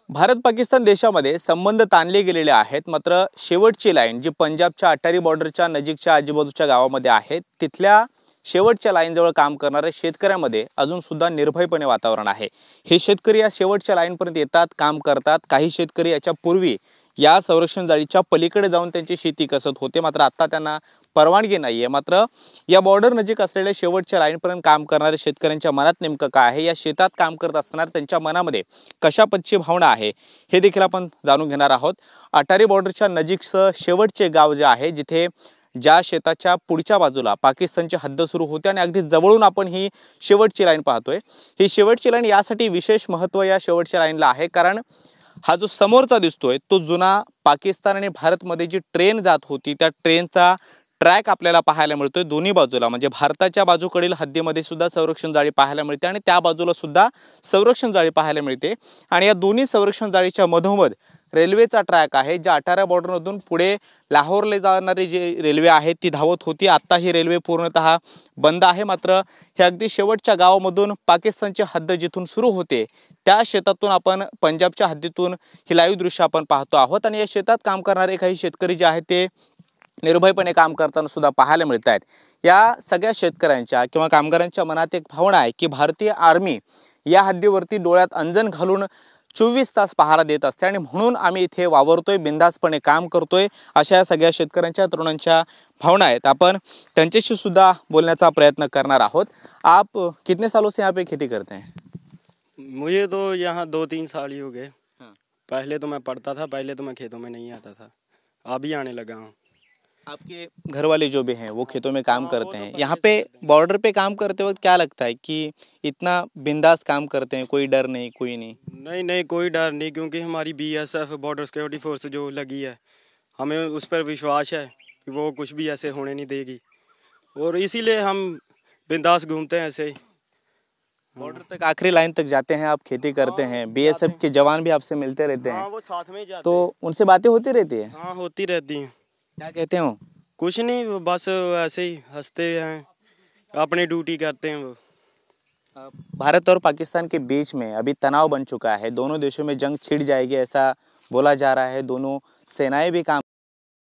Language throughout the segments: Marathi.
भारत पाकिस्तान देशामध्ये संबंध ताणले गेलेले आहेत, मात्र शेवटची लाईन जी पंजाबच्या अटारी बॉर्डरच्या नजीकच्या आजूबाजूच्या गावामध्ये आहे, तिथल्या शेवटच्या लाईनजवळ काम करणाऱ्या शेतकऱ्यांमध्ये अजून सुद्धा निर्भयपणे वातावरण आहे। हे शेतकरी या शेवटच्या लाईनपर्यंत येतात, काम करतात। काही शेतकरी याच्या पूर्वी या संरक्षण जाळीच्या पलीकडे जाऊन त्यांची शेती कसत होते, मात्र आता त्यांना परवानगी नाहीये। मात्र या बॉर्डर नजीक असलेल्या शेवटच्या लाईनपर्यंत काम करणाऱ्या शेतकऱ्यांच्या मनात नेमकं काय आहे, या शेतात काम करत असताना त्यांच्या मनामध्ये कशा पद्धतीची भावना आहे, हे देखील आपण जाणून घेणार आहोत। अटारी बॉर्डरच्या नजीकचं शेवटचे गाव जे आहे, जिथे ज्या शेताच्या पुढच्या बाजूला पाकिस्तानची हद्द सुरू होते आणि अगदी जवळून आपण ही शेवटची लाईन पाहतोय। ही शेवटची लाईन यासाठी विशेष महत्त्व या शेवटच्या लाईनला आहे, कारण हा जो समोरचा दिसतोय तो जुना पाकिस्तान आणि भारतमध्ये जी ट्रेन जात होती, त्या ट्रेनचा ट्रॅक आपल्याला पाहायला मिळतोय। दोन्ही बाजूला म्हणजे भारताच्या बाजूकडील हद्दीमध्ये सुद्धा संरक्षण जाळी पाहायला मिळते आणि त्या बाजूला सुद्धा संरक्षण जाळी पाहायला मिळते। आणि या दोन्ही संरक्षण जाळीच्या मधोमध रेल्वेचा ट्रॅक आहे, ज्या अटारी बॉर्डरमधून पुढे लाहोरला जाणारी जी रेल्वे आहे ती धावत होती। आता ही रेल्वे पूर्णतः बंद आहे। मात्र हे अगदी शेवटच्या गावामधून पाकिस्तानची हद्द जिथून सुरू होते त्या शेतातून आपण पंजाबच्या हद्दीतून ही लाईव्ह दृश्य आपण पाहतो आहोत। आणि या शेतात काम करणारे काही शेतकरी जे आहेत ते निर्भयपणे काम करताना सुद्धा पाहायला मिळत आहेत। या सगळ्या शेतकऱ्यांच्या किंवा कामगारांच्या मनात एक भावना आहे की भारतीय आर्मी या हद्दीवरती डोळ्यात अंजन घालून 24 तास पहारा देत असते आणि म्हणून आम्ही इथे वावरतोय, बिंदासपणे काम करतोय, अशा सगळ्या शेतकऱ्यांच्या तरुणांच्या भावना आहेत। आपण त्यांच्याशी सुद्धा बोलण्याचा प्रयत्न करणार आहोत। आप कितने सालों से यहाँ पे खेती करते हैं? मुझे तो यहाँ 2-3 साल ही हो गए। पहले तो मैं पढ़ता था, पहले तो मैं खेतों में नहीं आता था, अभी आने लगा हूँ। आपके घर वाले जो भी हैं वो खेतों में काम करते हैं, यहाँ पे बॉर्डर पे काम करते वक्त क्या लगता है कि इतना बिंदास काम करते हैं, कोई डर नहीं, कोई नहीं? नहीं नहीं, कोई डर नहीं, क्योंकि हमारी बीएसएफ बॉर्डर सिक्योरिटी फोर्स जो लगी है, हमें उस पर विश्वास है कि वो कुछ भी ऐसे होने नहीं देगी, और इसीलिए हम बिंदास घूमते हैं ऐसे ही। बॉर्डर तक आखिरी लाइन तक जाते हैं, आप खेती करते हैं, बीएसएफ के जवान भी आपसे मिलते रहते हाँ, हैं, वो साथ में ही जाते तो उनसे बातें होती रहती है? हैं। हाँ, होती रहती हैं। क्या कहते हो? कुछ नहीं, वो बस ऐसे ही हंसते हैं, अपनी ड्यूटी करते हैं वो। भारत और पाकिस्तान के बीच में अभी तनाव बन चुका है, दोनों देशों में जंग छिड़ जाएगी ऐसा बोला जा रहा है, दोनों सेनाएं भी काम।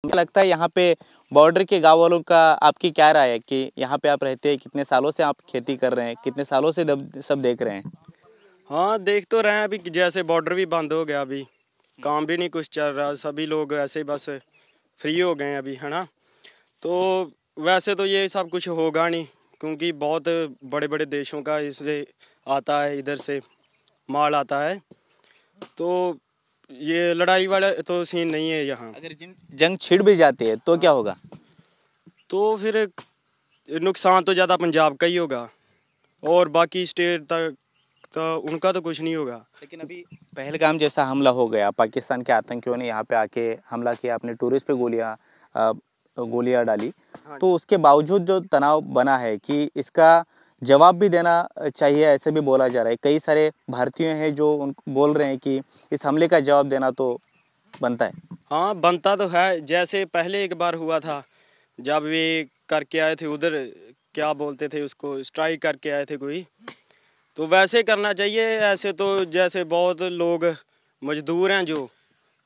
लगता है यहाँ पे बॉर्डर के गाँव वालों का आपकी क्या राय है कि यहाँ पे आप रहते हैं, कितने सालों से आप खेती कर रहे हैं, कितने सालों से सब देख रहे हैं? हाँ, देख तो रहे हैं। अभी जैसे बॉर्डर भी बंद हो गया, अभी काम भी नहीं कुछ चल रहा, सभी लोग ऐसे बस फ्री हो गए हैं अभी, है ना। तो वैसे तो ये सब कुछ होगा नहीं, क्योंकि बहुत बड़े बड़े देशों का इससे आता है, इधर से माल आता है, तो ये लड़ाई वाला तो सीन नहीं है यहाँ। अगर जंग छिड़ भी जाती है तो क्या होगा? तो फिर नुकसान तो ज़्यादा पंजाब का ही होगा, और बाकी स्टेट तक तो उनका तो कुछ नहीं होगा। लेकिन अभी पहलगाम जैसा हमला हो गया, पाकिस्तान के आतंकियों ने यहाँ पे आके हमला किया, अपने टूरिस्ट पे गोलियां डाली, तो उसके बावजूद जो तनाव बना है कि इसका जवाब भी देना चाहिए, ऐसे भी बोला जा रहा है। कई सारे भारतीय हैं जो बोल रहे हैं कि इस हमले का जवाब देना तो बनता है। हाँ, बनता तो है। जैसे पहले एक बार हुआ था, जब वे करके आए थे उधर, क्या बोलते थे उसको, स्ट्राइक करके आए थे कोई, तो वैसे करना चाहिए। ऐसे तो जैसे बहुत लोग मजदूर हैं जो,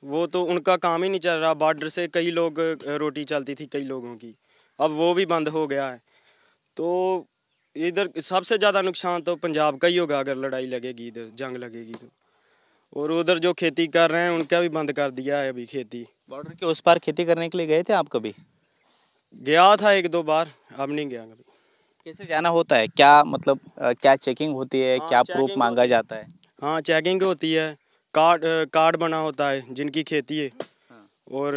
वो तो उनका काम ही नहीं चल रहा, बॉर्डर से कई लोग रोटी चलती थी कई लोगों की, अब वो भी बंद हो गया है। तो इधर सबसे ज़्यादा नुकसान तो पंजाब का ही होगा अगर लड़ाई लगेगी, इधर जंग लगेगी तो। और उधर जो खेती कर रहे हैं उनका भी बंद कर दिया है अभी खेती। बॉर्डर के उस पार खेती करने के लिए गए थे आप कभी? गया था 1-2 बार, अब नहीं गया कभी। कैसे जाना होता है, क्या मतलब क्या चेकिंग होती है, हाँ, क्या प्रूफ चेकिंग मांगा जाता है? हाँ, चेकिंग होती है, कार्ड बना होता है जिनकी खेती है, और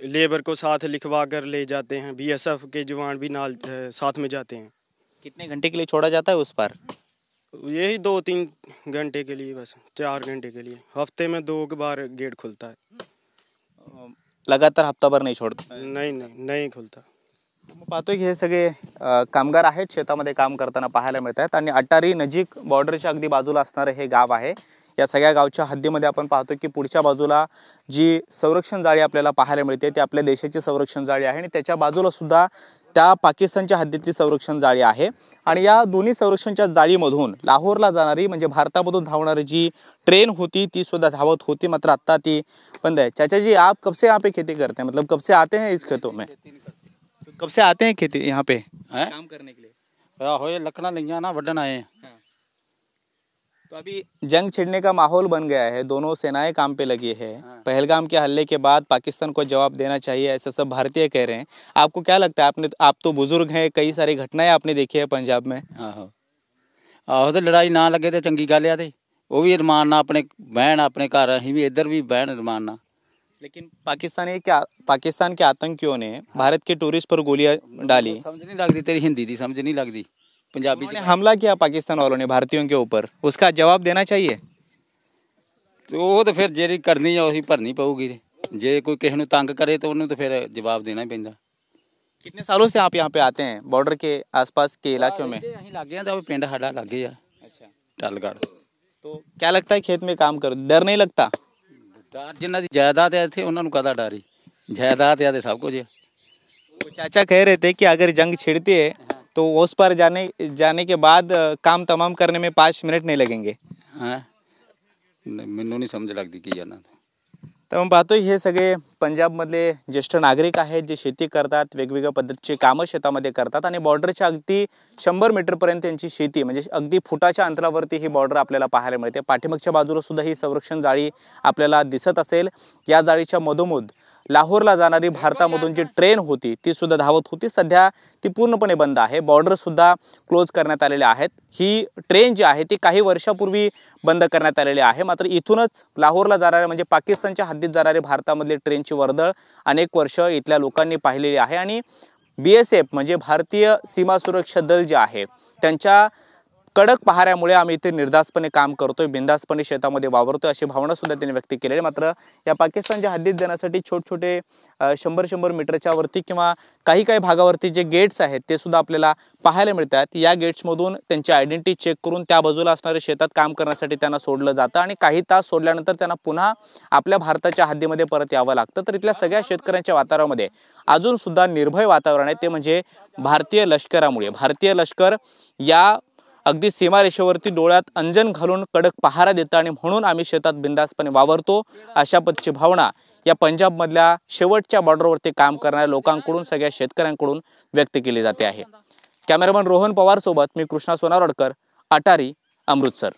लेबर को साथ लिखवा कर ले जाते हैं, बीएसएफ के जवान भी नाल साथ में जाते हैं। कितने घंटे के लिए छोड़ा जाता है उस पार? यही 2-3 घंटे के लिए, बस 4 घंटे के लिए, हफ्ते में 2 बार गेट खुलता है। लगातार हफ्ता भर नाही छोडत? नहीं नहीं, नहीं खुलता। पाहतोय की हे सगळे कामगार आहेत, शेतामध्ये काम करताना पाहायला मिळत आहेत आणि अटारी नजीक बॉर्डरच्या अगदी बाजूला असणारे हे गाव आहे। या सगळ्या गावच्या हद्दीमध्ये आपण पाहतो की पुढच्या बाजूला जी संरक्षण जाळी आपल्याला पाहायला मिळते ती आपल्या देशाची संरक्षण जाळी आहे आणि त्याच्या बाजूला सुद्धा त्या पाकिस्तानच्या हद्दीतली संरक्षण जाळी आहे आणि या दोन्ही संरक्षणच्या जाळीमधून लाहोरला जाणारी म्हणजे भारतामधून धावणारी जी ट्रेन होती ती सुद्धा धावत होती, मात्र आता ती बंद है। चाचा जी, आप कब से यहाँ पे खेती करते हैं, मतलब कब से आते हैं इस खेतों में, कब से आते हैं खेती यहाँ पे काम करने के लिए? हो ये लकड़ा लिया ना वडन आए हैं। तो अभी जंग छिड़ने का माहौल बन गया है, दोनों सेनाएं काम पे लगी है। पहलगाम के हमले के बाद पाकिस्तान को जवाब देना चाहिए ऐसा सब भारतीय कह रहे हैं। आपको क्या लगता है, आप तो बुजुर्ग हैं, कई सारी घटनाएं आपने देखी है पंजाब में। आहो आहो तो लड़ाई ना लगे तो चंगी गल है, वो भी रमान ना अपने बहन अपने घर, अं भी इधर भी बहन रमान ना। लेकिन पाकिस्तान के आतंकियों ने भारत के टूरिस्ट पर गोलियां डाली। समझ नहीं लगती तेरी हिंदी की, समझ नहीं लगती पंजाबी। हमला किया पाकिस्तान वालों ने भारतीयों के ऊपर, उसका जवाब देना चाहिए। तो वो तो फिर जेरी करनी है उसी भरनी पऊगी, जे कोई किसी को तंग करे तो उन्हें तो फिर जवाब देना ही पैंदा। कितने सालों से आप यहाँ पे आते हैं बॉर्डर के आसपास के इलाकों में? अं लागे तो पिंड साडा लागे आ। अच्छा, टलगढ़। तो क्या लगता है खेत में काम कर डर नहीं लगता? डर जिन्हों की जायदाद है इतने उन्होंने कदा डर ही, जायदाद है तो सब कुछ है। तो चाचा कह रहे थे कि अगर जंग छिड़ती है तो उस पर जाने के बाद काम तमाम करने में 5 मिनट नहीं लगेंगे। हाँ मैनू नहीं समझ लगती की जाना। तर मग पाहतोय हे सगळे पंजाबमधले ज्येष्ठ नागरिक आहेत जे शेती करतात, वेगवेगळ्या पद्धतीचे कामं शेतामध्ये करतात आणि बॉर्डरच्या अगदी 100 मीटरपर्यंत त्यांची शेती म्हणजे अगदी फुटाच्या अंतरावरती ही बॉर्डर आपल्याला पाहायला मिळते। पाठीमागच्या बाजूला सुद्धा ही संरक्षण जाळी आपल्याला दिसत असेल। या जाळीच्या मधोमध लाहोरला जाणारी भारतामधून जी ट्रेन होती ती सुद्धा धावत होती, सध्या ती पूर्णपणे बंद आहे। बॉर्डर सुद्धा क्लोज करण्यात आलेले आहेत। ही ट्रेन जी आहे ती काही वर्षापूर्वी बंद करण्यात आलेली आहे, मात्र इथूनच लाहोरला जाणारे म्हणजे पाकिस्तानच्या हद्दीत जाणारे भारतामधले ट्रेनची वर्दळ अनेक वर्ष इथल्या लोकांनी पाहिलेली आहे आणि BSF म्हणजे भारतीय सीमा सुरक्षा दल जे आहे त्यांच्या कडक पहाऱ्यामुळे आम्ही इथे निर्धास्तपणे काम करतोय, बिंदास्तपणे शेतामध्ये वावरतोय अशी भावना सुद्धा त्यांनी व्यक्त केलेली। मात्र या पाकिस्तानच्या हद्दीत जाण्यासाठी छोटे 100 मीटरच्या वरती किंवा काही भागावरती जे गेट्स आहेत ते सुद्धा आपल्याला पाहायला मिळतात। या गेट्समधून त्यांची आयडेंटिटी चेक करून त्या बाजूला असणारे शेतात काम करण्यासाठी त्यांना सोडलं जातं आणि काही तास सोडल्यानंतर त्यांना पुन्हा आपल्या भारताच्या हद्दीमध्ये परत यावं लागतं। तर इथल्या सगळ्या शेतकऱ्यांच्या वातावरणामध्ये अजून सुद्धा निर्भय वातावरण आहे, ते म्हणजे भारतीय लष्करामुळे। भारतीय लष्कर या अगदी सीमारेषेवरती डोळ्यात अंजन घालून कडक पहारा देतं आणि म्हणून आम्ही शेतात बिंदासपणे वावरतो अशा पद्धतीची भावना या पंजाबमधल्या शेवटच्या बॉर्डरवरती काम करणाऱ्या लोकांकडून, सगळ्या शेतकऱ्यांकडून व्यक्त केली जाते आहे। कॅमेरामन रोहन पवार सोबत मी कृष्णा सोनारडकर, अटारी, अमृतसर।